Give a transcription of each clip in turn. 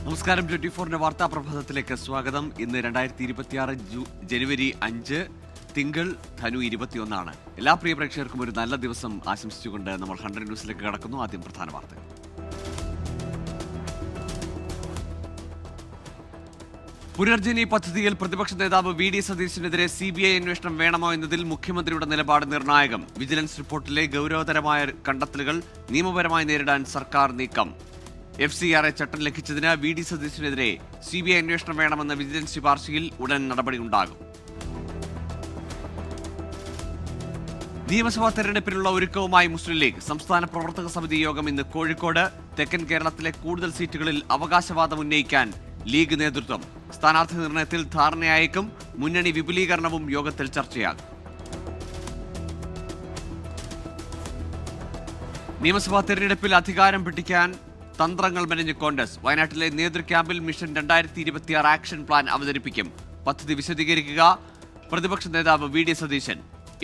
നമസ്കാരം. 24 വാർത്താ പ്രഭാതത്തിലേക്ക് സ്വാഗതം. ഇന്ന് 2026 ജനുവരി 5 തിങ്കൾ, ധനു 21. എല്ലാ പ്രിയ പ്രേക്ഷകർക്കും ഒരു നല്ല ദിവസം ആശംസിച്ചുകൊണ്ട് നമ്മൾ 100 ന്യൂസിലേക്ക് കടക്കുന്നു. ആദ്യം പ്രധാന വാർത്തകൾ. പുനർജനി പദ്ധതിയിൽ പ്രതിപക്ഷ നേതാവ് വി ഡി സതീശനെതിരെ CBI അന്വേഷണം വേണമോ എന്നതിൽ മുഖ്യമന്ത്രിയുടെ നിലപാട് നിർണായകം. വിജിലൻസ് റിപ്പോർട്ടിലെ ഗൗരവതരമായ കണ്ടെത്തലുകൾ നിയമപരമായി നേരിടാൻ സർക്കാർ നീക്കം. FCRA ചട്ടം ലംഘിച്ചതിന് വി ഡി സതീശനെതിരെ CBI അന്വേഷണം വേണമെന്ന വിജിലൻസ് ശുപാർശയിൽ ഉടൻ നടപടിയുണ്ടാകും. നിയമസഭാ തെരഞ്ഞെടുപ്പിനുള്ള ഒരുക്കവുമായി മുസ്ലിം ലീഗ്. സംസ്ഥാന പ്രവർത്തക സമിതി യോഗം ഇന്ന് കോഴിക്കോട്. തെക്കൻ കേരളത്തിലെ കൂടുതൽ സീറ്റുകളിൽ അവകാശവാദം ഉന്നയിക്കാൻ ലീഗ് നേതൃത്വം. സ്ഥാനാർത്ഥി നിർണയത്തിൽ ധാരണയായേക്കും. മുന്നണി വിപുലീകരണവും യോഗത്തിൽ ചർച്ചയാകും. നിയമസഭാ തെരഞ്ഞെടുപ്പിൽ അധികാരം പിടിക്കാൻ തന്ത്രങ്ങൾ മെനഞ്ഞ് കോൺഗ്രസ്. വയനാട്ടിലെ നേതൃ ക്യാമ്പിൽ മിഷൻ 2026 ആക്ഷൻ പ്ലാൻ അവതരിപ്പിക്കും. പദ്ധതി വിശദീകരിക്കുക പ്രതിപക്ഷ നേതാവ് വി ഡി സതീശൻ.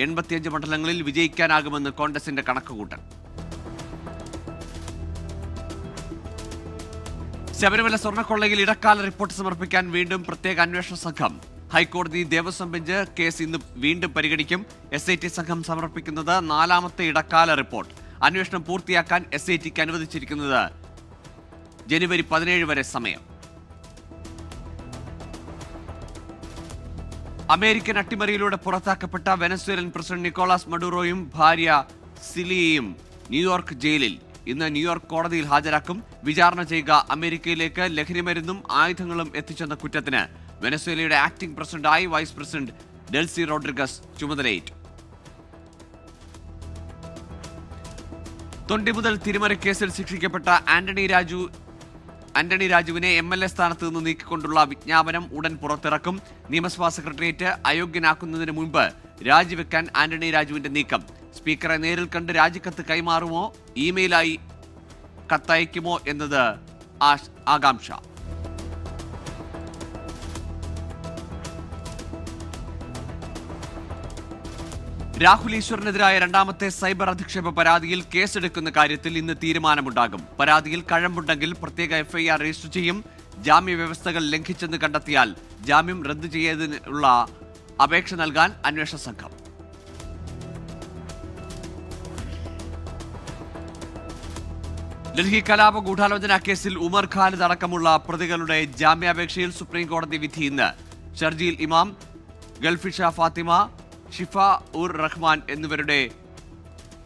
85 മണ്ഡലങ്ങളിൽ വിജയിക്കാനാകുമെന്ന് കോൺഗ്രസിന്റെ കണക്കുകൂട്ടൽ. ശബരിമല സ്വർണ്ണക്കൊള്ളയിൽ ഇടക്കാല റിപ്പോർട്ട് സമർപ്പിക്കാൻ വീണ്ടും പ്രത്യേക അന്വേഷണ സംഘം. ഹൈക്കോടതി ദേവസ്വം ബെഞ്ച് കേസ് ഇന്ന് വീണ്ടും പരിഗണിക്കും. SIT സംഘം സമർപ്പിക്കുന്നത് 4ാമത്തെ ഇടക്കാല റിപ്പോർട്ട്. അന്വേഷണം പൂർത്തിയാക്കാൻ SITക്ക് അനുവദിച്ചിരിക്കുന്നത് ജനുവരി 17 വരെ സമയം. അമേരിക്കൻ അട്ടിമറിയിലൂടെ പുറത്താക്കപ്പെട്ട വെനസ്വേലൻ പ്രസിഡന്റ് നിക്കോളാസ് മഡൂറോയും ഭാര്യ സിലിയയും ന്യൂയോർക്ക് ജയിലിൽ. ഇന്ന് ന്യൂയോർക്ക് കോടതിയിൽ ഹാജരാക്കും. വിചാരണ ചെയ്യുക അമേരിക്കയിലേക്ക് ലഹരിമരുന്നും ആയുധങ്ങളും എത്തിച്ചെന്ന കുറ്റത്തിന് വെനസ്വേലയുടെ ആക്ടിംഗ് പ്രസിഡന്റായി വൈസ് പ്രസിഡന്റ് ഡെൽസി റോഡ്രിഗസ് ചുമതലയേറ്റു. തൊണ്ടി മുതൽ തിരിമറി കേസിൽ ശിക്ഷിക്കപ്പെട്ട ആന്റണി രാജുവിനെ MLA സ്ഥാനത്ത് നിന്ന് നീക്കിക്കൊണ്ടുള്ള വിജ്ഞാപനം ഉടൻ പുറത്തിറക്കും. നിയമസഭാ സെക്രട്ടേറിയറ്റ് അയോഗ്യനാക്കുന്നതിന് മുൻപ് രാജിവെക്കാൻ ആന്റണി രാജുവിന്റെ നീക്കം. സ്പീക്കറെ നേരിൽ കണ്ട് രാജിക്കത്ത് കൈമാറുമോ, ഇമെയിലായി കത്തയക്കുമോ എന്നത് ആകാംക്ഷ. രാഹുൽ ഈശ്വറിനെതിരായ 2ാമത്തെ സൈബർ അധിക്ഷേപ പരാതിയിൽ കേസെടുക്കുന്ന കാര്യത്തിൽ ഇന്ന് തീരുമാനമുണ്ടാകും. പരാതിയിൽ കഴമ്പുണ്ടെങ്കിൽ പ്രത്യേക FIR രജിസ്റ്റർ ചെയ്യും. ജാമ്യവ്യവസ്ഥകൾ ലംഘിച്ചെന്ന് കണ്ടെത്തിയാൽ ജാമ്യം റദ്ദു ചെയ്തതിനുള്ള അപേക്ഷ നൽകാൻ അന്വേഷണ സംഘം. ഡൽഹി കലാപ ഗൂഢാലോചന കേസിൽ ഉമർ ഖാലിദ് അടക്കമുള്ള പ്രതികളുടെ ജാമ്യാപേക്ഷയിൽ സുപ്രീം കോടതി വിധി ഇന്ന്. ഷർജീൽ ഇമാം, ഗൾഫിഷ ഫാത്തിമ, ഷിഫ ഉർ റഹ്മാൻ എന്നിവരുടെ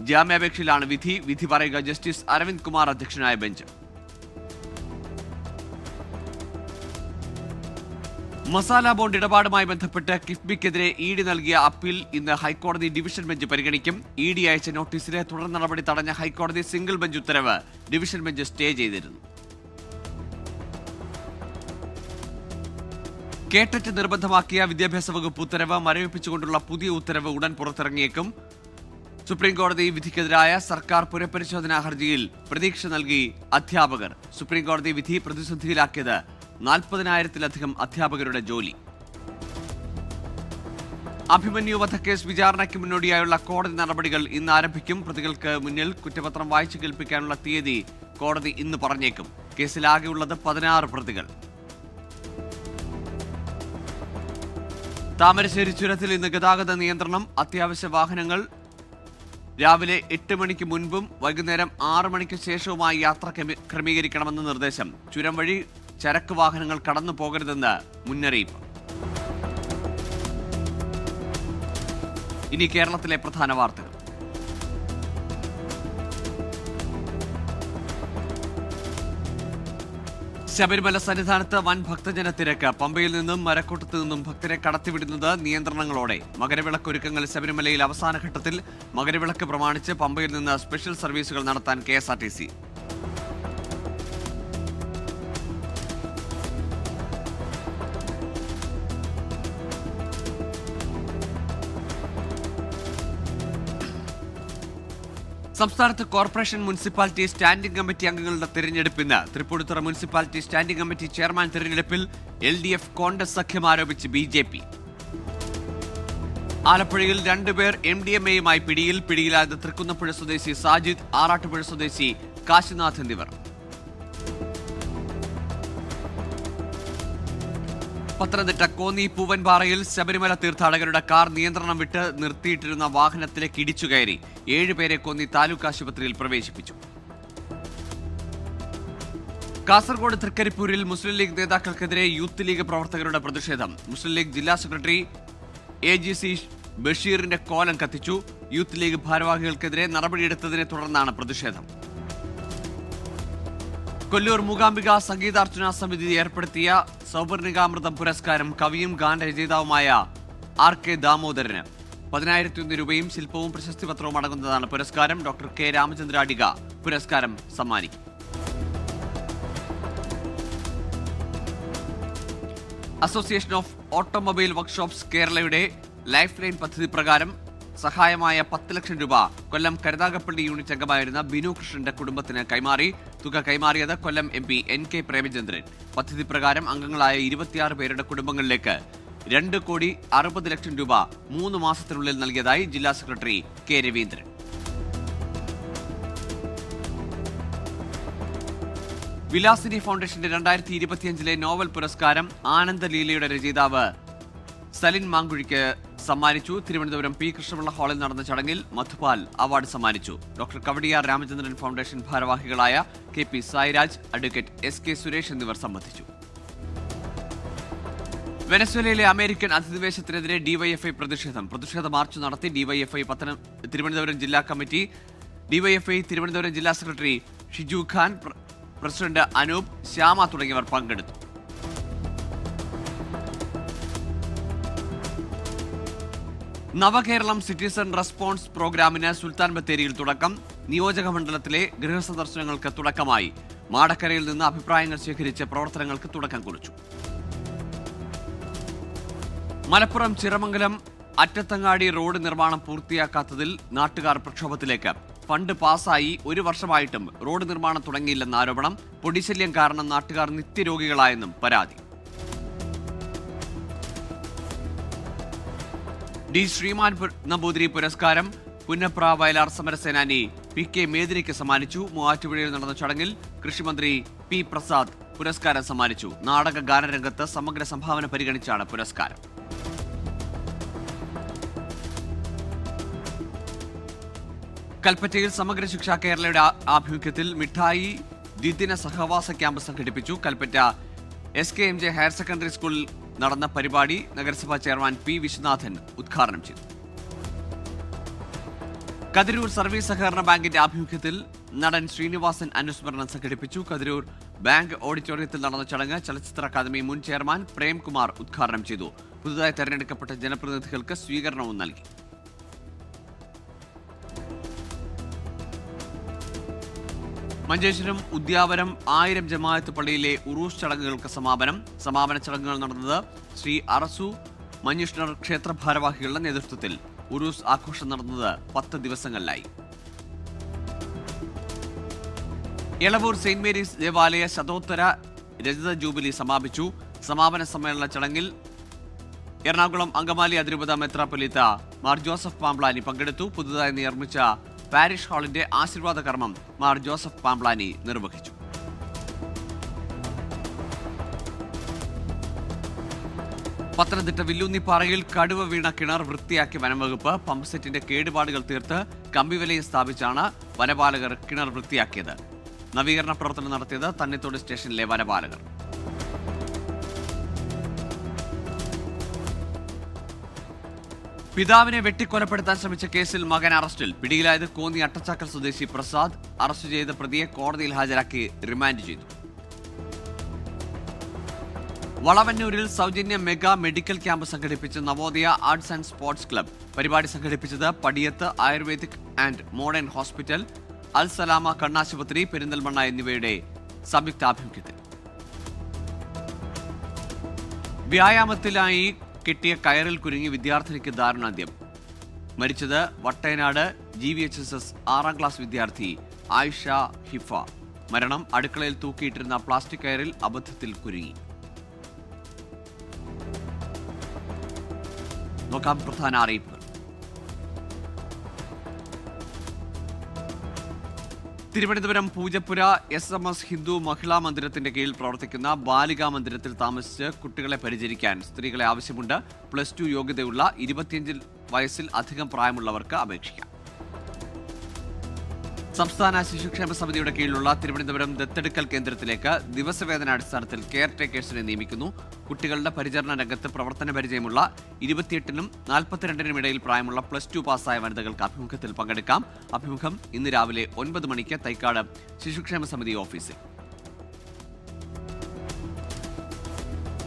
ജാമ്യാപേക്ഷയിലാണ് വിധി. വിധി പറയുക ജസ്റ്റിസ് അരവിന്ദ് കുമാർ അധ്യക്ഷനായ ബെഞ്ച്. മസാല ബോണ്ട് ഇടപാടുമായി ബന്ധപ്പെട്ട് കിഫ്ബിക്കെതിരെ ED നൽകിയ അപ്പീൽ ഇന്ന് ഹൈക്കോടതി ഡിവിഷൻ ബെഞ്ച് പരിഗണിക്കും. ED അയച്ച നോട്ടീസിലെ തുടർ നടപടി തടഞ്ഞ ഹൈക്കോടതി സിംഗിൾ ബെഞ്ച് ഉത്തരവ് ഡിവിഷൻ ബെഞ്ച് സ്റ്റേ ചെയ്തിരുന്നു. കേട്ടറ്റ് നിർബന്ധമാക്കിയ വിദ്യാഭ്യാസ വകുപ്പ് ഉത്തരവ് മരവിപ്പിച്ചുകൊണ്ടുള്ള പുതിയ ഉത്തരവ് ഉടൻ പുറത്തിറങ്ങിയേക്കും. സുപ്രീം കോടതി വിധിക്കെതിരായ സർക്കാർ പുനഃപരിശോധനാ ഹർജിയിൽ പ്രതീക്ഷ നൽകി അധ്യാപകർ. സുപ്രീം കോടതി വിധി പ്രതിസന്ധിയിലാക്കിയത് 40,000-ലധികം അധ്യാപകരുടെ ജോലി. അഭിമന്യു വധക്കേസ് വിചാരണയ്ക്ക് മുന്നോടിയായുള്ള കോടതി നടപടികൾ ഇന്ന് ആരംഭിക്കും. പ്രതികൾക്ക് മുന്നിൽ കുറ്റപത്രം വായിച്ചു കേൾപ്പിക്കാനുള്ള തീയതി കോടതി ഇന്ന് പറഞ്ഞേക്കും. കേസിലാകെയുള്ളത് 16 പ്രതികൾ. താമരശ്ശേരി ചുരത്തിൽ ഇന്ന് ഗതാഗത നിയന്ത്രണം. അത്യാവശ്യ വാഹനങ്ങൾ രാവിലെ 8 മണിക്ക് മുൻപും വൈകുന്നേരം 6 മണിക്ക് ശേഷവുമായി യാത്ര ക്രമീകരിക്കണമെന്ന് നിർദ്ദേശം. ചുരം വഴി ചരക്ക് വാഹനങ്ങൾ കടന്നു പോകരുതെന്ന് മുന്നറിയിപ്പ്. ഇനി കേരളത്തിലെ പ്രധാന വാർത്തകൾ. ശബരിമല സന്നിധാനത്ത് വൻ ഭക്തജന തിരക്ക്. പമ്പയിൽ നിന്നും മരക്കൂട്ടത്തു നിന്നും ഭക്തരെ കടത്തിവിടുന്നത് നിയന്ത്രണങ്ങളോടെ. മകരവിളക്കൊരുക്കങ്ങൾ ശബരിമലയിൽ അവസാന ഘട്ടത്തിൽ. മകരവിളക്ക് പ്രമാണിച്ച് പമ്പയിൽ നിന്ന് സ്പെഷ്യൽ സർവീസുകൾ നടത്താൻ KSRTC. സംസ്ഥാനത്ത് കോർപ്പറേഷൻ മുനിസിപ്പാലിറ്റി സ്റ്റാൻഡിംഗ് കമ്മിറ്റി അംഗങ്ങളുടെ തിരഞ്ഞെടുപ്പിന്. Thrippunithura municipality standing committee chairman തിരഞ്ഞെടുപ്പിൽ LDF കോൺഗ്രസ് സഖ്യം ആരോപിച്ച് BJP. ആലപ്പുഴയിൽ 2 പേർ MDMAയുമായി പിടിയിലായത് തൃക്കുന്നപ്പുഴ സ്വദേശി സാജിദ്, ആറാട്ടുപുഴ സ്വദേശി കാശിനാഥ് എന്നിവർ. പത്തനംതിട്ട കോന്നി പൂവൻപാറയിൽ ശബരിമല തീർത്ഥാടകരുടെ കാർ നിയന്ത്രണം വിട്ട് നിർത്തിയിട്ടിരുന്ന വാഹനത്തിലേക്ക് ഇടിച്ചു കയറി 7 പേരെ കോന്നി താലൂക്ക് ആശുപത്രിയിൽ പ്രവേശിപ്പിച്ചു. കാസർഗോഡ് തൃക്കരിപ്പൂരിൽ മുസ്ലിം ലീഗ് നേതാക്കൾക്കെതിരെ യൂത്ത് ലീഗ് പ്രവർത്തകരുടെ പ്രതിഷേധം. മുസ്ലിം ലീഗ് ജില്ലാ സെക്രട്ടറി AGC ബഷീറിന്റെ കോലം കത്തിച്ചു. യൂത്ത് ലീഗ് ഭാരവാഹികൾക്കെതിരെ നടപടിയെടുത്തതിനെ തുടർന്നാണ് പ്രതിഷേധം. കൊല്ലൂർ മൂകാംബിക സംഗീതാർച്ചന സമിതി ഏർപ്പെടുത്തിയ സൗവർണികാമൃതം പുരസ്കാരം കവിയും ഗാനരചയിതാവുമായ RK ദാമോദരന് 10,001 രൂപയും ശില്പവും പ്രശസ്തി പത്രവും അടങ്ങുന്നതാണ് പുരസ്കാരം. ഡോക്ടർ K രാമചന്ദ്ര അടിക പുരസ്കാരം സമ്മാനിക്കും. അസോസിയേഷൻ ഓഫ് ഓട്ടോമൊബൈൽ വർക്ക്ഷോപ്സ് കേരളയുടെ ലൈഫ് ലൈൻ പദ്ധതി പ്രകാരം സഹായമായ 10 ലക്ഷം രൂപ കൊല്ലം കരുനാഗപ്പള്ളി യൂണിറ്റ് അംഗമായിരുന്ന ബിനു കൃഷ്ണന്റെ കുടുംബത്തിന് കൈമാറി. തുക കൈമാറിയത് കൊല്ലം MP NK പ്രേമചന്ദ്രൻ. പദ്ധതി പ്രകാരം അംഗങ്ങളായ 26 പേരുടെ കുടുംബങ്ങളിലേക്ക് 2,60 ലക്ഷം രൂപ 3 മാസത്തിനുള്ളിൽ നൽകിയതായി ജില്ലാ സെക്രട്ടറി K രവീന്ദ്രൻ. വിലാസിനി ഫൗണ്ടേഷന്റെ 2025 നോവൽ പുരസ്കാരം ആനന്ദലീലയുടെ രചയിതാവ് സലിൻ മാങ്കുഴിക്ക് സമ്മാനിച്ചു. തിരുവനന്തപുരം P കൃഷ്ണപിള്ള ഹാളിൽ നടന്ന ചടങ്ങിൽ മധുപാൽ അവാർഡ് സമ്മാനിച്ചു. ഡോക്ടർ കവടിയാർ രാമചന്ദ്രൻ ഫൗണ്ടേഷൻ ഭാരവാഹികളായ KP Sairaj, advocate SK Suresh എന്നിവർ സംബന്ധിച്ചു. വെനസ്വേലയിലെ അമേരിക്കൻ അധിനിവേശത്തിനെതിരെ DYFI പ്രതിഷേധ മാർച്ച് നടത്തി. DYFI തിരുവനന്തപുരം ജില്ലാ കമ്മിറ്റി, DYFI തിരുവനന്തപുരം ജില്ലാ സെക്രട്ടറി ഷിജു ഖാൻ, പ്രസിഡന്റ് അനൂപ്, ശ്യാമ തുടങ്ങിയവർ പങ്കെടുത്തു. നവകേരളം സിറ്റിസൺ റെസ്പോൺസ് പ്രോഗ്രാമിന് സുൽത്താൻ ബത്തേരിയിൽ തുടക്കം. നിയോജക മണ്ഡലത്തിലെ ഗൃഹസന്ദർശനങ്ങൾക്ക് തുടക്കമായി. മാടക്കരയിൽ നിന്ന് അഭിപ്രായങ്ങൾ ശേഖരിച്ച് പ്രവർത്തനങ്ങൾക്ക് തുടക്കം കുറിച്ചു. മലപ്പുറം ചിറമംഗലം അറ്റത്തങ്ങാടി റോഡ് നിർമ്മാണം പൂർത്തിയാക്കാത്തതിൽ നാട്ടുകാർ പ്രക്ഷോഭത്തിലേക്ക്. ഫണ്ട് പാസായി 1 വർഷമായിട്ടും റോഡ് നിർമ്മാണം തുടങ്ങിയില്ലെന്ന ആരോപണം. പൊടിശല്യം കാരണം നാട്ടുകാർ നിത്യരോഗികളായെന്നും പരാതി. D ശ്രീമാൻ നമ്പൂതിരി പുരസ്കാരം പുന്നപ്ര വയലാർ സമരസേനാനി PK മേദിനിക്ക് സമ്മാനിച്ചു. മൂവാറ്റുപുഴയിൽ നടന്ന ചടങ്ങിൽ കൃഷിമന്ത്രി P പ്രസാദ് പുരസ്കാരം സമ്മാനിച്ചു. നാടക ഗാനരംഗത്ത് സമഗ്ര സംഭാവന പരിഗണിച്ചാണ് പുരസ്കാരം. കൽപ്പറ്റയിൽ സമഗ്ര ശിക്ഷ കേരളയുടെ ആഭിമുഖ്യത്തിൽ മിഠായി ദ്വിദിന സഹവാസ ക്യാമ്പ് സംഘടിപ്പിച്ചു. കൽപ്പറ്റ SKMJ ഹയർ സെക്കൻഡറി സ്കൂളിൽ നടന്ന പരിപാടി നഗരസഭാ ചെയർമാൻ P വിശ്വനാഥൻ ഉദ്ഘാടനം ചെയ്തു. കതിരൂർ സർവീസ് സഹകരണ ബാങ്കിന്റെ ആഭിമുഖ്യത്തിൽ നടൻ ശ്രീനിവാസൻ അനുസ്മരണം സംഘടിപ്പിച്ചു. കതിരൂർ ബാങ്ക് ഓഡിറ്റോറിയത്തിൽ നടന്ന ചടങ്ങ് ചലച്ചിത്ര അക്കാദമി മുൻ ചെയർമാൻ പ്രേംകുമാർ ഉദ്ഘാടനം ചെയ്തു. പുതുതായി തെരഞ്ഞെടുക്കപ്പെട്ട ജനപ്രതിനിധികൾക്ക് സ്വീകരണവും നൽകി. മഞ്ചേശ്വരം ഉദ്യാവരം 1000 ജമാഅത്ത് പള്ളിയിലെ ഉറൂസ് ചടങ്ങുകൾക്ക് സമാപന ചടങ്ങുകൾ നടന്നത് ശ്രീ അറസു മഞ്ജുഷ്ണർ ക്ഷേത്ര ഭാരവാഹികളുടെ നേതൃത്വത്തിൽ. ഉറൂസ് ആഘോഷം നടന്നത് 10 ദിവസങ്ങളിലായി. എളവൂർ സെന്റ് മേരീസ് ദേവാലയ ശതോത്തര രജത ജൂബിലി സമാപിച്ചു. സമാപന സമ്മേളന ചടങ്ങിൽ എറണാകുളം അങ്കമാലി അതിരൂപത മെത്രാപ്പൊലീത്ത മാർ ജോസഫ് പാംപ്ലാനി പങ്കെടുത്തു. പുതുതായി നിർമ്മിച്ച പാരിഷ് ഹാളിന്റെ ആശീർവാദ കർമ്മം മാർ ജോസഫ് പാംപ്ലാനി നിർവഹിച്ചു. പത്തനംതിട്ട വില്ലൂന്നിപ്പാറയിൽ കടുവ വീണ കിണർ വൃത്തിയാക്കി വനംവകുപ്പ്. പമ്പ് സെറ്റിന്റെ കേടുപാടുകൾ തീർത്ത് കമ്പിവലയം സ്ഥാപിച്ചാണ് വനപാലകർ കിണർ വൃത്തിയാക്കിയത്. നവീകരണ പ്രവർത്തനം നടത്തിയത് തണ്ണിത്തോട് സ്റ്റേഷനിലെ വനപാലകർ. പിതാവിനെ വെട്ടിക്കൊലപ്പെടുത്താൻ ശ്രമിച്ച കേസിൽ മകൻ അറസ്റ്റിൽ. പിടിയിലായത് കോന്നി അട്ടച്ചാക്കൽ സ്വദേശി പ്രസാദ്. അറസ്റ്റ് ചെയ്ത പ്രതിയെ കോടതിയിൽ ഹാജരാക്കി റിമാൻഡ് ചെയ്തു. വളവന്നൂരിൽ സൗജന്യ മെഗാ മെഡിക്കൽ ക്യാമ്പ് സംഘടിപ്പിച്ച Navodaya arts and sports club. പരിപാടി സംഘടിപ്പിച്ചത് Padiyath ayurvedic and modern hospital, Al Salama കണ്ണാശുപത്രി, പെരിന്തൽമണ്ണ എന്നിവയുടെ സംയുക്താഭിമുഖ്യത്തിൽ. വ്യായാമത്തിലായി കിട്ടിയ കയറിൽ കുരുങ്ങി വിദ്യാർത്ഥിനിക്ക് ദാരുണാന്ത്യം. മരിച്ചത് വട്ടയനാട് GVHSS 6ാം ക്ലാസ് വിദ്യാർത്ഥി ആയിഷ ഹിഫ. മരണം അടുക്കളയിൽ തൂക്കിയിട്ടിരുന്ന പ്ലാസ്റ്റിക് കയറിൽ അബദ്ധത്തിൽ കുരുങ്ങി. നോക്കാം പ്രധാന അറിയിപ്പുകൾ. തിരുവനന്തപുരം പൂജപ്പുര SMS ഹിന്ദു മഹിളാ മന്ദിരത്തിന്റെ കീഴിൽ പ്രവർത്തിക്കുന്ന ബാലികാ മന്ദിരത്തിൽ താമസിച്ച് കുട്ടികളെ പരിചരിക്കാൻ സ്ത്രീകളെ ആവശ്യമുണ്ട്. +2 യോഗ്യതയുള്ള 25 വയസ്സിൽ അധികം പ്രായമുള്ളവർക്ക് അപേക്ഷിക്കാം. സംസ്ഥാന ശിശുക്ഷേമ സമിതിയുടെ കീഴിലുള്ള തിരുവനന്തപുരം ദത്തെടുക്കൽ കേന്ദ്രത്തിലേക്ക് ദിവസവേതനാടിസ്ഥാനത്തിൽ കെയർ ടേക്കേഴ്സിനെ നിയമിക്കുന്നു. കുട്ടികളുടെ പരിചരണ രംഗത്ത് പ്രവർത്തന പരിചയമുള്ള 28-നും 42-നും ഇടയിൽ പ്രായമുള്ള +2 പാസ്സായ വനിതകൾക്ക് അഭിമുഖത്തിൽ പങ്കെടുക്കാം. അഭിമുഖം ഇന്ന് രാവിലെ 9 മണിക്ക് തൈക്കാട് ശിശുക്ഷേമ സമിതി ഓഫീസിൽ.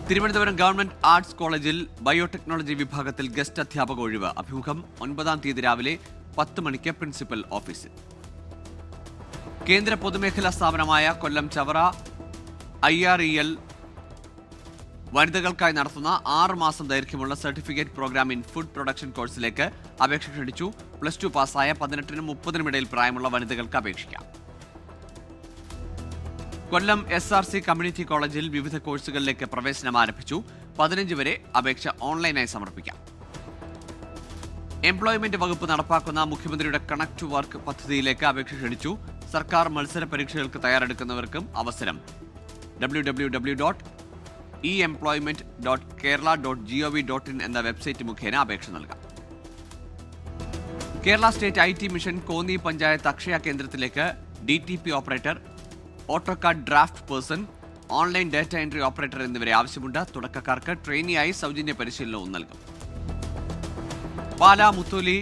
തിരുവനന്തപുരം ഗവൺമെന്റ് ആർട്സ് കോളേജിൽ ബയോടെക്നോളജി വിഭാഗത്തിൽ ഗസ്റ്റ് അധ്യാപക ഒഴിവ്. അഭിമുഖം 9-ാം തീയതി രാവിലെ 10 മണിക്ക് പ്രിൻസിപ്പൽ ഓഫീസിൽ. കേന്ദ്ര പൊതുമേഖലാ സ്ഥാപനമായ കൊല്ലം ചവറ IREL വനിതകൾക്കായി നടത്തുന്ന 6 മാസം ദൈർഘ്യമുള്ള certificate program in food production കോഴ്സിലേക്ക് അപേക്ഷ ക്ഷണിച്ചു. +2 പാസ്സായ 18-നും 30-നും ഇടയിൽ പ്രായമുള്ള വനിതകൾക്ക് അപേക്ഷിക്കാം. കൊല്ലം SRC കമ്മ്യൂണിറ്റി കോളേജിൽ വിവിധ കോഴ്സുകളിലേക്ക് പ്രവേശനം ആരംഭിച്ചു. 15 വരെ അപേക്ഷ ഓൺലൈനായി സമർപ്പിക്കാം. എംപ്ലോയ്മെന്റ് വകുപ്പ് നടപ്പാക്കുന്ന മുഖ്യമന്ത്രിയുടെ കണക്ട് ടു വർക്ക് പദ്ധതിയിലേക്ക് അപേക്ഷ ക്ഷണിച്ചു. സർക്കാർ മത്സര പരീക്ഷകൾക്ക് തയ്യാറെടുക്കുന്നവർക്കും അവസരം. www.eemployment.kerala.gov.in എന്ന വെബ്സൈറ്റ് മുഖേന അപേക്ഷ നൽകാം. Kerala state IT mission Konni panchayat Akshaya കേന്ദ്രത്തിലേക്ക് DTP operator, AutoCAD draft person, online data entry operator എന്നിവരെ ആവശ്യമുണ്ട്. തുടക്കക്കാർക്ക് ട്രെയിനിയായി സൗജന്യ പരിശീലനവും നൽകും. പാലാ മുത്തോലി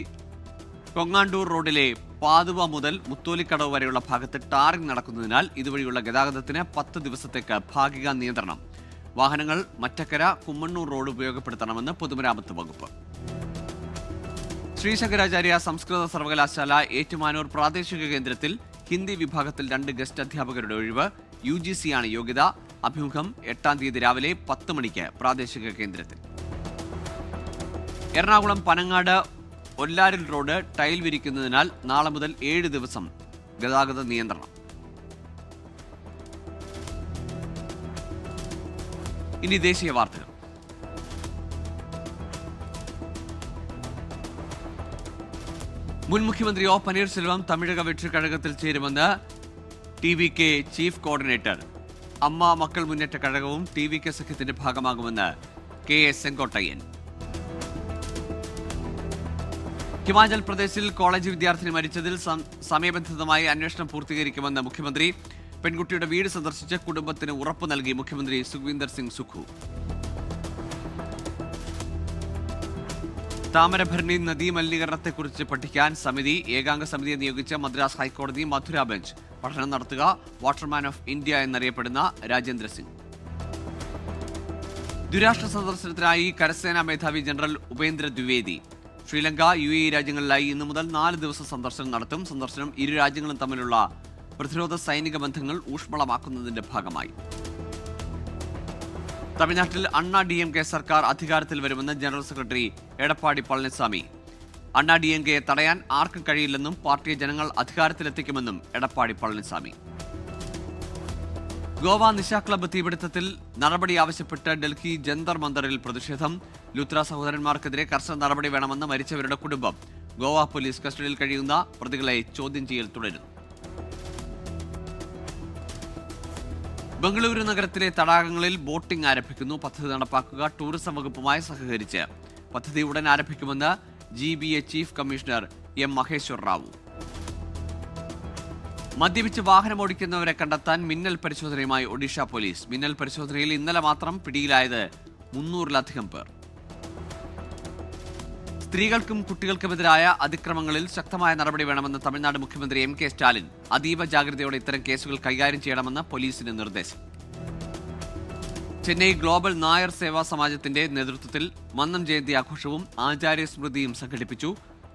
കൊങ്ങാണ്ടൂർ റോഡിലെ പാതുവ മുതൽ മുത്തോലിക്കടവ് വരെയുള്ള ഭാഗത്ത് ടാറിംഗ് നടക്കുന്നതിനാൽ ഇതുവഴിയുള്ള ഗതാഗതത്തിന് 10 ദിവസത്തേക്ക് ഭാഗിക നിയന്ത്രണം. വാഹനങ്ങൾ മറ്റക്കര കുമ്മണ്ണൂർ റോഡ് ഉപയോഗപ്പെടുത്തണമെന്ന് പൊതുമരാമത്ത് വകുപ്പ്. ശ്രീ ശങ്കരാചാര്യ സംസ്കൃത സർവകലാശാല ഏറ്റുമാനൂർ പ്രാദേശിക കേന്ദ്രത്തിൽ ഹിന്ദി വിഭാഗത്തിൽ 2 ഗസ്റ്റ് അധ്യാപകരുടെ ഒഴിവ്. UGC ആണ് യോഗ്യത. അഭിമുഖം 8-ാം തീയതി രാവിലെ 10 മണിക്ക് പ്രാദേശിക കേന്ദ്രത്തിൽ. എറണാകുളം പനങ്ങാട് ഒല്ലാരിൽ റോഡ് ടൈൽ വിരിക്കുന്നതിനാൽ നാളെ മുതൽ 7 ദിവസം ഗതാഗത നിയന്ത്രണം. ഇനി ദേശീയ വാർത്തകൾ. മുൻ മുഖ്യമന്ത്രി O. പനീർശെൽവം തമിഴക വെற்றிക്കഴകത്തിൽ ചേരുമെന്ന് TVK ചീഫ് കോർഡിനേറ്റർ. അമ്മ മക്കൾ മുന്നേറ്റ കഴകവും TVK സഖ്യത്തിന്റെ ഭാഗമാകുമെന്ന് KA സെങ്കോട്ടയ്യൻ. ഹിമാചൽ പ്രദേശിൽ കോളേജ് വിദ്യാർത്ഥിനി മരിച്ചതിൽ സമയബന്ധിതമായി അന്വേഷണം പൂർത്തീകരിക്കുമെന്ന് മുഖ്യമന്ത്രി. പെൺകുട്ടിയുടെ വീട് സന്ദർശിച്ച് കുടുംബത്തിന് ഉറപ്പ് നൽകി മുഖ്യമന്ത്രി സുഖ്വീന്ദർ സിംഗ് സുഖു. താമരഭരണി നദീ മലിനീകരണത്തെക്കുറിച്ച് പഠിക്കാൻ ഏകാംഗ സമിതിയെ നിയോഗിച്ച മദ്രാസ് ഹൈക്കോടതി മധുര ബെഞ്ച്. പഠനം നടത്തുക വാട്ടർമാൻ ഓഫ് ഇന്ത്യ എന്നറിയപ്പെടുന്ന രാജേന്ദ്ര സിംഗ്. ദ്വിരാഷ്ട്ര സന്ദർശനത്തിനായി കരസേനാ മേധാവി ജനറൽ ഉപേന്ദ്ര ദ്വിവേദി ശ്രീലങ്ക UAE രാജ്യങ്ങളിലായി ഇന്നു മുതൽ 4 ദിവസം സന്ദർശനം നടത്തും. സന്ദർശനം ഇരു രാജ്യങ്ങളും തമ്മിലുള്ള പ്രതിരോധ സൈനിക ബന്ധങ്ങൾ ഊഷ്മളമാക്കുന്നതിന്റെ ഭാഗമായി. തമിഴ്നാട്ടിൽ അണ്ണാ DMK സർക്കാർ അധികാരത്തിൽ വരുമെന്ന് ജനറൽ സെക്രട്ടറി എടപ്പാടി പളനിസ്വാമി. അണ്ണാ DMKയെ തടയാൻ ആർക്കും കഴിയില്ലെന്നും പാർട്ടിയെ ജനങ്ങൾ അധികാരത്തിലെത്തിക്കുമെന്നും എടപ്പാടി പളനിസ്വാമി. ഗോവ നിശ ക്ലബ്ബ് തീപിടുത്തത്തിൽ നടപടി ആവശ്യപ്പെട്ട് ഡൽഹി ജന്തർ മന്ദറിൽ പ്രതിഷേധം. ലുത്ര സഹോദരന്മാർക്കെതിരെ കർശന നടപടി വേണമെന്ന് മരിച്ചവരുടെ കുടുംബം. ഗോവ പോലീസ് കസ്റ്റഡിയിൽ കഴിയുന്ന പ്രതികളെ ചോദ്യം ചെയ്യൽ തുടരുന്നു. ബംഗളൂരു നഗരത്തിലെ തടാകങ്ങളിൽ ബോട്ടിംഗ് ആരംഭിക്കുന്നു. പദ്ധതി നടപ്പാക്കുക ടൂറിസം വകുപ്പുമായി സഹകരിച്ച്. പദ്ധതി ഉടൻ ആരംഭിക്കുമെന്ന് GBA chief commissioner M. Maheshwar Rao. മദ്യപിച്ച് വാഹനമോടിക്കുന്നവരെ കണ്ടെത്താൻ മിന്നൽ പരിശോധനയുമായി ഒഡീഷ പോലീസ്. മിന്നൽ പരിശോധനയിൽ ഇന്നലെ മാത്രം പിടിയിലായത് 300-ലധികം പേർ. സ്ത്രീകൾക്കും കുട്ടികൾക്കുമെതിരായ അതിക്രമങ്ങളിൽ ശക്തമായ നടപടി വേണമെന്ന് തമിഴ്നാട് മുഖ്യമന്ത്രി MK സ്റ്റാലിൻ. അതീവ ജാഗ്രതയോടെ ഇത്തരം കേസുകൾ കൈകാര്യം ചെയ്യണമെന്ന് പോലീസിന് നിർദ്ദേശം. ചെന്നൈ ഗ്ലോബൽ നായർ സേവാ സമാജത്തിന്റെ നേതൃത്വത്തിൽ മന്നം ജയന്തി ആഘോഷവും ആചാര്യസ്മൃതിയും സംഘടിപ്പിച്ചു.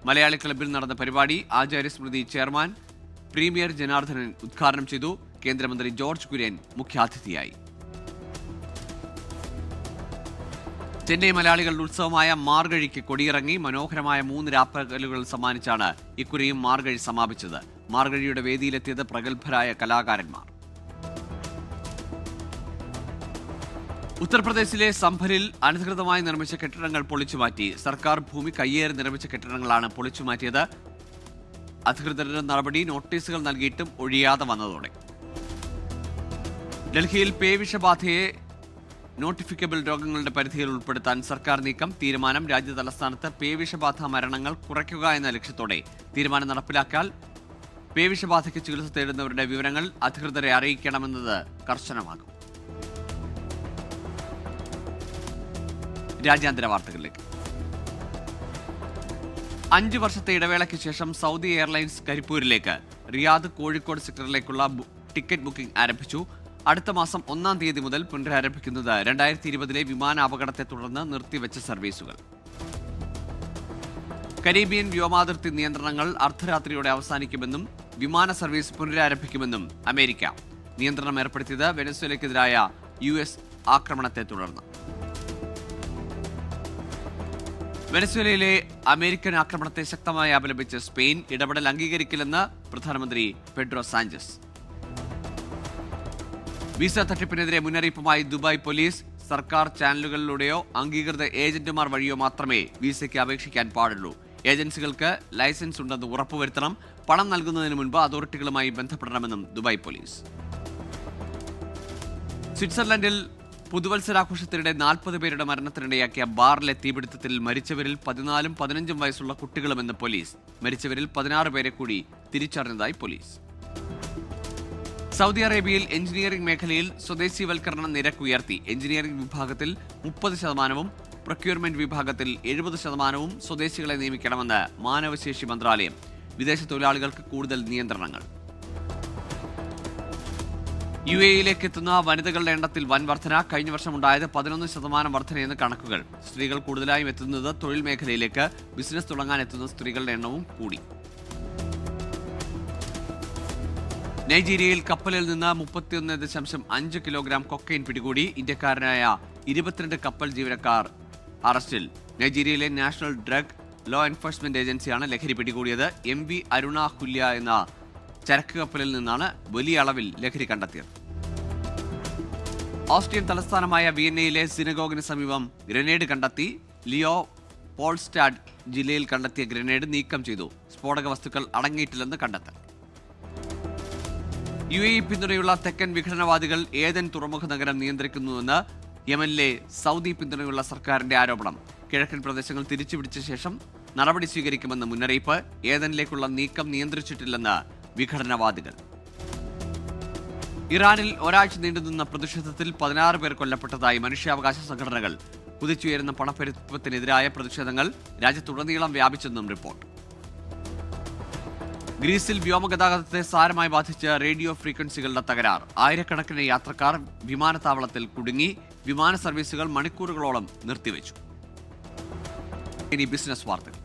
മലയാളി ക്ലബ്ബിൽ നടന്ന പരിപാടി ആചാര്യസ്മൃതി ചെയർമാൻ പ്രീമിയർ ജനാർദ്ദനൻ ഉദ്ഘാടനം ചെയ്തു. കേന്ദ്രമന്ത്രി ജോർജ് കുര്യൻ മുഖ്യാതിഥിയായി. ചെന്നൈ മലയാളികളുടെ ഉത്സവമായ മാർഗഴിക്ക് കൊടിയിറങ്ങി. മനോഹരമായ 3 രാപ്പകലുകൾ സമ്മാനിച്ചാണ് ഇക്കുറിയും മാർഗഴി സമാപിച്ചത്. മാർഗഴിയുടെ വേദിയിലെത്തിയത് പ്രഗത്ഭരായ കലാകാരന്മാർ. ഉത്തർപ്രദേശിലെ സംഭലിൽ അനധികൃതമായി നിർമ്മിച്ച കെട്ടിടങ്ങൾ പൊളിച്ചുമാറ്റി. സർക്കാർ ഭൂമി കയ്യേറി നിർമ്മിച്ച കെട്ടിടങ്ങളാണ് പൊളിച്ചുമാറ്റിയത്. അധികൃതരുടെ നടപടി നോട്ടീസുകൾ നൽകിയിട്ടും ഒഴിയാതെ വന്നതോടെ. ഡൽഹിയിൽ പേവിഷബാധയെ നോട്ടിഫിക്കബിൾ രോഗങ്ങളുടെ പരിധിയിൽ ഉൾപ്പെടുത്താൻ സർക്കാർ നീക്കം. തീരുമാനം രാജ്യ തലസ്ഥാനത്ത് പേവിഷബാധ മരണങ്ങൾ കുറയ്ക്കുക എന്ന ലക്ഷ്യത്തോടെ തീരുമാനം നടപ്പിലാക്കിയാൽ പേവിഷബാധയ്ക്ക് ചികിത്സ തേടുന്നവരുടെ വിവരങ്ങൾ അധികൃതരെ അറിയിക്കണമെന്നത് കർശനമാകും. രാജ്യാന്തര വാർത്തകളിലേക്ക്. 5 വർഷത്തെ ഇടവേളയ്ക്ക് ശേഷം സൗദി എയർലൈൻസ് കരിപ്പൂരിലേക്ക് റിയാദ് കോഴിക്കോട് സെക്ടറിലേക്കുള്ള ടിക്കറ്റ് ബുക്കിംഗ് ആരംഭിച്ചു. അടുത്ത മാസം 1-ാം തീയതി മുതൽ പുനരാരംഭിക്കുന്നത് 2020 വിമാന അപകടത്തെ തുടർന്ന് നിർത്തിവെച്ച സർവീസുകൾ. കരീബിയൻ വ്യോമാതിർത്തി നിയന്ത്രണങ്ങൾ അർദ്ധരാത്രിയോടെ അവസാനിക്കുമെന്നും വിമാന സർവീസ് പുനരാരംഭിക്കുമെന്നും അമേരിക്ക. നിയന്ത്രണം ഏർപ്പെടുത്തിയത് വെനസ്വേലയ്ക്കെതിരായ US ആക്രമണത്തെ തുടർന്ന്. വെനസ്വേലയിലെ അമേരിക്കൻ ആക്രമണത്തെ ശക്തമായി അപലപിച്ച് സ്പെയിൻ ഇടപെടൽ അംഗീകരിക്കില്ലെന്ന് പ്രധാനമന്ത്രി പെഡ്രോ സാഞ്ചസ്. വിസ തട്ടിപ്പിനെതിരെ മുന്നറിയിപ്പുമായി ദുബായ് പോലീസ്. സർക്കാർ ചാനലുകളിലൂടെയോ അംഗീകൃത ഏജന്റുമാർ വഴിയോ മാത്രമേ വിസയ്ക്ക് അപേക്ഷിക്കാൻ പാടുള്ളൂ. ഏജൻസികൾക്ക് ലൈസൻസ് ഉണ്ടെന്ന് ഉറപ്പുവരുത്തണം. പണം നൽകുന്നതിന് മുൻപ് അതോറിറ്റികളുമായി ബന്ധപ്പെടണമെന്നും ദുബായ് പോലീസ്. സ്വിറ്റ്സർലൻഡിൽ പുതുവത്സരാഘോഷത്തിനിടെ 40 പേരുടെ മരണത്തിനിടയാക്കിയ ബാറിലെ തീപിടുത്തത്തിൽ മരിച്ചവരിൽ 14ഉം 15ഉം വയസ്സുള്ള കുട്ടികളുമെന്ന് പോലീസ്. മരിച്ചവരിൽ 16 പേരെ കൂടി തിരിച്ചറിഞ്ഞതായി പോലീസ്. സൗദി അറേബ്യയിൽ എഞ്ചിനീയറിംഗ് മേഖലയിൽ സ്വദേശീവൽക്കരണ നിരക്ക് ഉയർത്തി. എഞ്ചിനീയറിംഗ് വിഭാഗത്തിൽ 30%, പ്രൊക്യൂർമെന്റ് വിഭാഗത്തിൽ 70% സ്വദേശികളെ നിയമിക്കണമെന്ന് മാനവശേഷി മന്ത്രാലയം. വിദേശ തൊഴിലാളികൾക്ക് കൂടുതൽ നിയന്ത്രണങ്ങൾ. UAE-യിലേക്ക് എത്തുന്ന വനിതകളുടെ എണ്ണത്തിൽ വൻ വർധന. കഴിഞ്ഞ വർഷം ഉണ്ടായത് 11% വർധനയെന്ന് കണക്കുകൾ. സ്ത്രീകൾ കൂടുതലായും എത്തുന്നത് തൊഴിൽ മേഖലയിലേക്ക്. ബിസിനസ് തുടങ്ങാൻ എത്തുന്ന സ്ത്രീകളുടെ എണ്ണവും കൂടി. നൈജീരിയയിൽ കപ്പലിൽ നിന്ന് 31.5 കിലോഗ്രാം കൊക്കൈൻ പിടികൂടി. ഇന്ത്യക്കാരനായ 22 കപ്പൽ ജീവനക്കാർ അറസ്റ്റിൽ. നൈജീരിയയിലെ നാഷണൽ ഡ്രഗ് ലോ എൻഫോഴ്സ്മെന്റ് ഏജൻസിയാണ് ലഹരി പിടികൂടിയത്. MV അരുണ ഹുല്യ എന്ന ചരക്ക് കപ്പലിൽ നിന്നാണ് വലിയ അളവിൽ ലഹരി കണ്ടെത്തിയത്. ഓസ്ട്രിയൻ തലസ്ഥാനമായ വിയന്നയിലെ സിനഗോഗിന് സമീപം ഗ്രനേഡ് കണ്ടെത്തി. ലിയോ പോൾസ്റ്റാഡ് ജില്ലയിൽ കണ്ടെത്തിയ ഗ്രനേഡ് നീക്കം ചെയ്തു. സ്ഫോടക വസ്തുക്കൾ അടങ്ങിയിട്ടില്ലെന്ന് കണ്ടെത്തൽ. UAE പിന്തുണയുള്ള തെക്കൻ വിഘടനവാദികൾ ഏദൻ തുറമുഖ നഗരം നിയന്ത്രിക്കുന്നുവെന്ന് യമനിലെ സൗദി പിന്തുണയുള്ള സർക്കാരിന്റെ ആരോപണം. കിഴക്കൻ പ്രദേശങ്ങൾ തിരിച്ചുപിടിച്ച ശേഷം നടപടി സ്വീകരിക്കുമെന്ന് മുന്നറിയിപ്പ്. ഏദനിലേക്കുള്ള നീക്കം നിയന്ത്രിച്ചിട്ടില്ലെന്ന് വിഘടനവാദികൾ. ഇറാനിൽ ഒരാഴ്ച നീണ്ടുനിന്ന പ്രതിഷേധത്തിൽ 16 പേർ കൊല്ലപ്പെട്ടതായി മനുഷ്യാവകാശ സംഘടനകൾ. കുതിച്ചുയരുന്ന പണപ്പെരുപ്പത്തിനെതിരായ പ്രതിഷേധങ്ങൾ രാജ്യത്തുടനീളം വ്യാപിച്ചെന്നും റിപ്പോർട്ട്. ഗ്രീസിൽ വ്യോമഗതാഗതത്തെ സാരമായി ബാധിച്ച് റേഡിയോ ഫ്രീക്വൻസികളുടെ തകരാർ. ആയിരക്കണക്കിന് യാത്രക്കാർ വിമാനത്താവളത്തിൽ കുടുങ്ങി. വിമാന സർവീസുകൾ മണിക്കൂറുകളോളം നിർത്തിവെച്ചു. ഇനി ബിസിനസ് വാർത്തകൾ.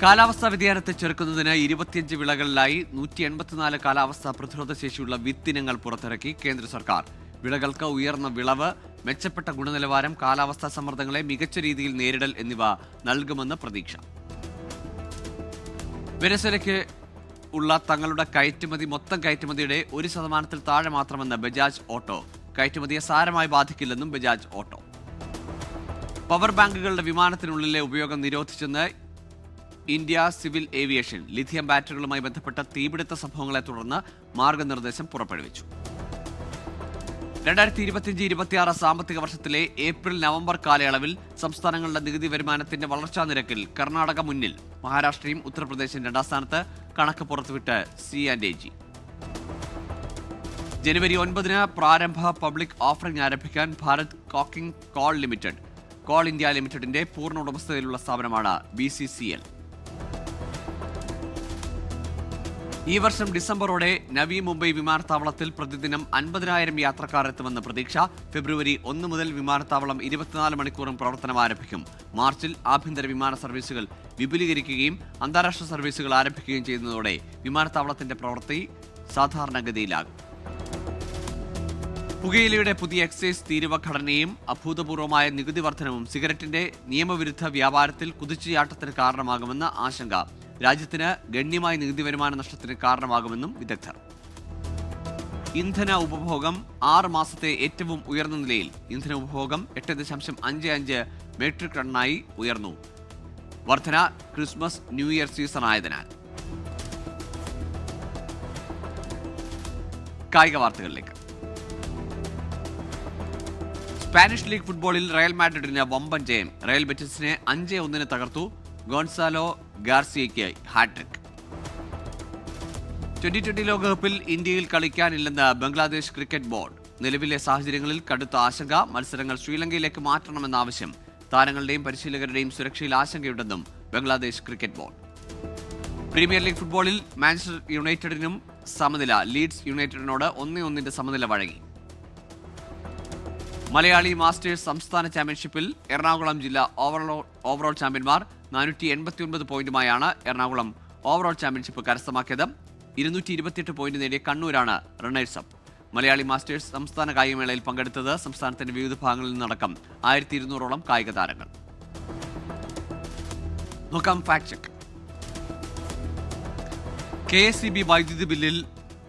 കാലാവസ്ഥാ വ്യതിയാനത്തെ ചെറുക്കുന്നതിന് 25 വിളകളിലായി 184 കാലാവസ്ഥാ പ്രതിരോധ ശേഷിയുള്ള വിത്തിനങ്ങൾ പുറത്തിറക്കി കേന്ദ്ര സർക്കാർ. വിളകൾക്ക് ഉയർന്ന വിളവ്, മെച്ചപ്പെട്ട ഗുണനിലവാരം, കാലാവസ്ഥാ സമ്മർദ്ദങ്ങളെ മികച്ച രീതിയിൽ നേരിടൽ എന്നിവ നൽകുമെന്ന് പ്രതീക്ഷ. വെനസ്വേലയ്ക്ക് ഉള്ള തങ്ങളുടെ കയറ്റുമതി മൊത്തം കയറ്റുമതിയുടെ 1% താഴെ മാത്രമെന്ന് ബജാജ് ഓട്ടോ. കയറ്റുമതിയെ സാരമായി ബാധിക്കില്ലെന്നും ബജാജ് ഓട്ടോ. പവർ ബാങ്കുകളുടെ വിമാനത്തിനുള്ളിലെ ഉപയോഗം നിരോധിച്ചെന്ന് ഇന്ത്യ സിവിൽ ഏവിയേഷൻ. ലിഥിയം ബാറ്ററികളുമായി ബന്ധപ്പെട്ട തീപിടുത്ത സംഭവങ്ങളെ തുടർന്ന് മാർഗനിർദ്ദേശം പുറപ്പെടുവിച്ചു. 2025-26 സാമ്പത്തിക വർഷത്തിലെ ഏപ്രിൽ-നവംബർ കാലയളവിൽ സംസ്ഥാനങ്ങളുടെ നികുതി വരുമാനത്തിന്റെ വളർച്ചാ നിരക്കിൽ കർണാടക മുന്നിൽ. മഹാരാഷ്ട്രയും ഉത്തർപ്രദേശും 2ാം സ്ഥാനത്ത്. കണക്ക് പുറത്തുവിട്ട് C&AG. ജനുവരി 9 പ്രാരംഭ പബ്ലിക് ഓഫറിംഗ് ആരംഭിക്കാൻ Bharat cocking call limited. Call India ലിമിറ്റഡിന്റെ പൂർണ്ണ ഉടമസ്ഥതയിലുള്ള സ്ഥാപനമാണ് BCCL. ഈ വർഷം ഡിസംബറോടെ നവി മുംബൈ വിമാനത്താവളത്തിൽ പ്രതിദിനം 50,000 യാത്രക്കാർ എത്തുമെന്ന് പ്രതീക്ഷ. ഫെബ്രുവരി 1 മുതൽ വിമാനത്താവളം 24 മണിക്കൂറും പ്രവർത്തനം ആരംഭിക്കും. മാർച്ചിൽ ആഭ്യന്തര വിമാന സർവീസുകൾ വിപുലീകരിക്കുകയും അന്താരാഷ്ട്ര സർവീസുകൾ ആരംഭിക്കുകയും ചെയ്യുന്നതോടെ വിമാനത്താവളത്തിന്റെ പ്രവൃത്തി സാധാരണഗതിയിലാകും. പുകയിലയുടെ പുതിയ എക്സൈസ് തീരുവ ഘടനയും അഭൂതപൂർവമായ നികുതി വർധനവും സിഗരറ്റിന്റെ നിയമവിരുദ്ധ വ്യാപാരത്തിൽ കുതിച്ചുചാട്ടത്തിന് കാരണമാകുമെന്ന ആശങ്ക. രാജ്യത്തിന് ഗണ്യമായ നികുതി വരുമാന നഷ്ടത്തിന് കാരണമാകുമെന്നും വിദഗ്ധർ. ഇന്ധന ഉപഭോഗം 6 മാസത്തെ ഏറ്റവും ഉയർന്ന നിലയിൽ. ഇന്ധന ഉപഭോഗം 8.55 മെട്രിക് ടണ്ണായി ഉയർന്നു. വർധന ക്രിസ്മസ് ന്യൂ ഇയർ സീസൺ ആയതിനാൽ. കായിക വാർത്തകളിലേക്ക്. സ്പാനിഷ് ലീഗ് ഫുട്ബോളിൽ റയൽ മാഡ്രിഡിന് വമ്പൻ ജയം. റയൽ ബെറ്റിസിനെ 5-1 തകർത്തു. Gonzalo ഗാർസിയയ്ക്ക് hat trick. 2020 ലോകകപ്പിൽ ഇന്ത്യയിൽ കളിക്കാനില്ലെന്ന് ബംഗ്ലാദേശ് ക്രിക്കറ്റ് ബോർഡ്. നിലവിലെ സാഹചര്യങ്ങളിൽ കടുത്ത ആശങ്ക. മത്സരങ്ങൾ ശ്രീലങ്കയിലേക്ക് മാറ്റണമെന്ന ആവശ്യം. താരങ്ങളുടെയും പരിശീലകരുടെയും സുരക്ഷയിൽ ആശങ്കയുണ്ടെന്നും Bangladesh cricket board. Premier league ഫുട്ബോളിൽ മാഞ്ചസ്റ്റർ യുണൈറ്റഡിനും സമനില. ലീഡ്സ് യുണൈറ്റഡിനോട് 1-1 സമനില വഴങ്ങി. മലയാളി മാസ്റ്റേഴ്സ് സംസ്ഥാന ചാമ്പ്യൻഷിപ്പിൽ എറണാകുളം ജില്ല ഓവറോൾ ചാമ്പ്യന്മാർ. 489 പോയിന്റുമായാണ് എറണാകുളം ഓവറോൾ ചാമ്പ്യൻഷിപ്പ് കരസ്ഥമാക്കിയത്. 228 പോയിന്റ് നേടിയ കണ്ണൂരാണ് റണ്ണേഴ്സ് അപ്പ്. മലയാളി മാസ്റ്റേഴ്സ് സംസ്ഥാന കായികമേളയിൽ പങ്കെടുത്തത് സംസ്ഥാനത്തിന്റെ വിവിധ ഭാഗങ്ങളിൽ നിന്നടക്കം 1200ഓളം കായിക താരങ്ങൾ. നോക്കാം ഫാക്ട് ചെക്ക്. KSEB വൈദ്യുതി ബില്ലിൽ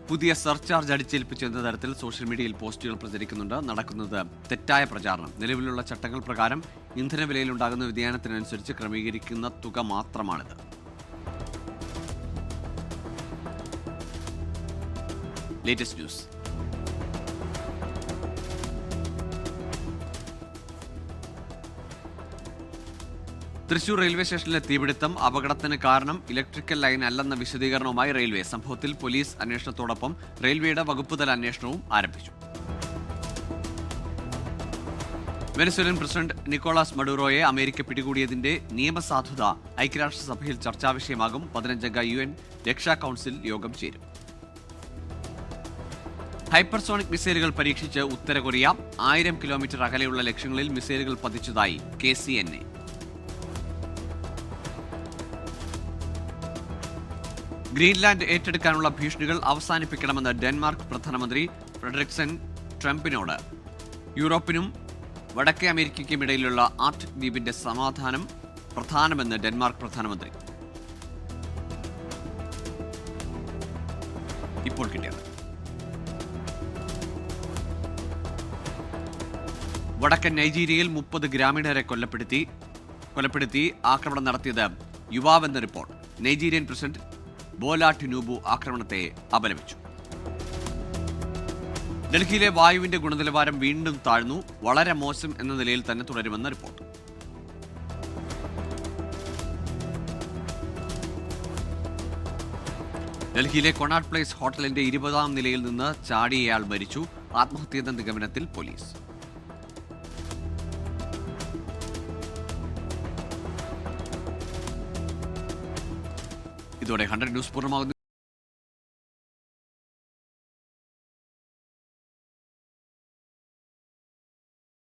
പുതിയ സർചാർജ് അടിച്ചേൽപ്പിച്ചെന്ന തരത്തിൽ സോഷ്യൽ മീഡിയയിൽ പോസ്റ്റുകൾ പ്രചരിക്കുന്നുണ്ട്. നടക്കുന്നത് തെറ്റായ പ്രചാരണം. നിലവിലുള്ള ചട്ടങ്ങൾ പ്രകാരം ഇന്ധന വിലയിലുണ്ടാകുന്ന വ്യതിയാനത്തിനനുസരിച്ച് ക്രമീകരിക്കുന്ന തുക മാത്രമാണിത്. Latest news. തൃശൂർ റെയിൽവേ സ്റ്റേഷനിലെ തീപിടുത്തം അപകടത്തിന് കാരണം ഇലക്ട്രിക്കൽ ലൈൻ അല്ലെന്ന വിശദീകരണവുമായി റെയിൽവേ. സംഭവത്തിൽ പോലീസ് അന്വേഷണത്തോടൊപ്പം റെയിൽവേയുടെ വകുപ്പുതല അന്വേഷണവും ആരംഭിച്ചു. വെനസ്വേലൻ പ്രസിഡന്റ് നിക്കോളാസ് മഡൂറോയെ അമേരിക്ക പിടികൂടിയതിന്റെ നിയമസാധുത ഐക്യരാഷ്ട്രസഭയിൽ ചർച്ചാ വിഷയമാകും. 15-അംഗ UN രക്ഷാ കൌൺസിൽ യോഗം ചേരും. ഹൈപ്പർസോണിക് മിസൈലുകൾ പരീക്ഷിച്ച് ഉത്തര കൊറിയ. 1000 കിലോമീറ്റർ അകലെയുള്ള ലക്ഷ്യങ്ങളിൽ മിസൈലുകൾ പതിച്ചതായി KCNA. ഗ്രീൻലാൻഡ് ഏറ്റെടുക്കാനുള്ള ഭീഷണികൾ അവസാനിപ്പിക്കണമെന്ന് ഡെൻമാർക്ക് പ്രധാനമന്ത്രി ഫ്രെഡറിക്സൺ ട്രംപിനോട്. യൂറോപ്പിനും വടക്കേ അമേരിക്കയ്ക്കും ഇടയിലുള്ള ആർട്ടിക് ദ്വീപിന്റെ സമാധാനം പ്രധാനമെന്ന് ഡെൻമാർക്ക് പ്രധാനമന്ത്രി. ഇപ്പോൾ കിട്ടിയത്. വടക്കൻ നൈജീരിയയിൽ 30 ഗ്രാമീണരെ കൊലപ്പെടുത്തി ആക്രമണം നടത്തിയത് യുവാവെന്ന report. Nigerian president Bola Tinubu ആക്രമണത്തെ അപലപിച്ചു. ഡൽഹിയിലെ വായുവിന്റെ ഗുണനിലവാരം വീണ്ടും താഴ്ന്നു. വളരെ മോശം എന്ന നിലയിൽ തന്നെ തുടരുമെന്ന റിപ്പോർട്ട്. ഡൽഹിയിലെ കൊണാട്ട് പ്ലേസ് ഹോട്ടലിന്റെ 20ാം നിലയിൽ നിന്ന് ചാടിയയാൾ മരിച്ചു. ആത്മഹത്യയെന്ന നിഗമനത്തിൽ പോലീസ്. ഇതോടെ 100 ന്യൂസ് പൂർണ്ണമാകുന്നു.